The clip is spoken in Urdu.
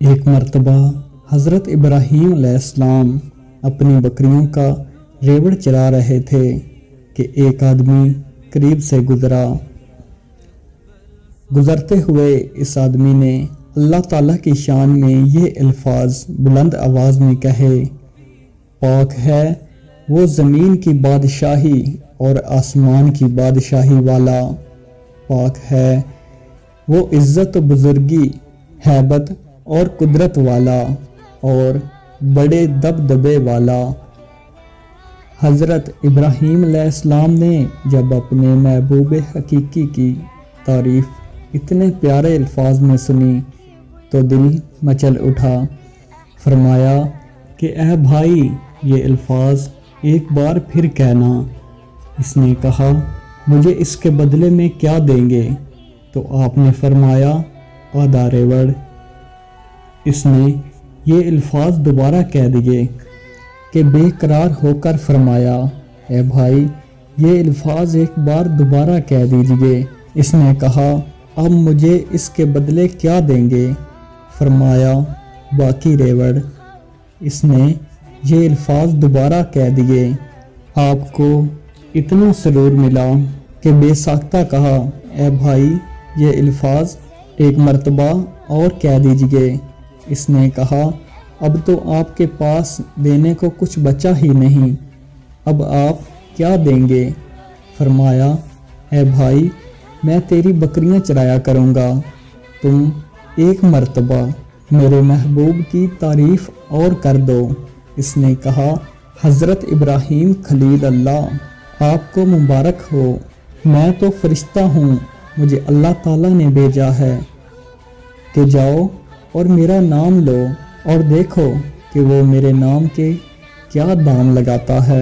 ایک مرتبہ حضرت ابراہیم علیہ السلام اپنی بکریوں کا ریوڑ چلا رہے تھے کہ ایک آدمی قریب سے گزرتے ہوئے اس آدمی نے اللہ تعالیٰ کی شان میں یہ الفاظ بلند آواز میں کہے: پاک ہے وہ زمین کی بادشاہی اور آسمان کی بادشاہی والا، پاک ہے وہ عزت و بزرگی، ہیبت اور قدرت والا اور بڑے دبدبے والا۔ حضرت ابراہیم علیہ السلام نے جب اپنے محبوب حقیقی کی تعریف اتنے پیارے الفاظ میں سنی تو دل مچل اٹھا۔ فرمایا کہ اے بھائی، یہ الفاظ ایک بار پھر کہنا۔ اس نے کہا: مجھے اس کے بدلے میں کیا دیں گے؟ تو آپ نے فرمایا: آدھا ریوڑ۔ اس نے یہ الفاظ دوبارہ کہہ دیے کہ بے قرار ہو کر فرمایا: اے بھائی، یہ الفاظ ایک بار دوبارہ کہہ دیجئے۔ اس نے کہا: اب مجھے اس کے بدلے کیا دیں گے؟ فرمایا: باقی ریوڑ۔ اس نے یہ الفاظ دوبارہ کہہ دیے۔ آپ کو اتنا سرور ملا کہ بے ساختہ کہا: اے بھائی، یہ الفاظ ایک مرتبہ اور کہہ دیجئے۔ اس نے کہا: اب تو آپ کے پاس دینے کو کچھ بچا ہی نہیں، اب آپ کیا دیں گے؟ فرمایا: اے بھائی، میں تیری بکریاں چرایا کروں گا، تم ایک مرتبہ میرے محبوب کی تعریف اور کر دو۔ اس نے کہا: حضرت ابراہیم خلیل اللہ، آپ کو مبارک ہو، میں تو فرشتہ ہوں، مجھے اللہ تعالیٰ نے بھیجا ہے کہ جاؤ اور میرا نام لو اور دیکھو کہ وہ میرے نام کے کیا دام لگاتا ہے۔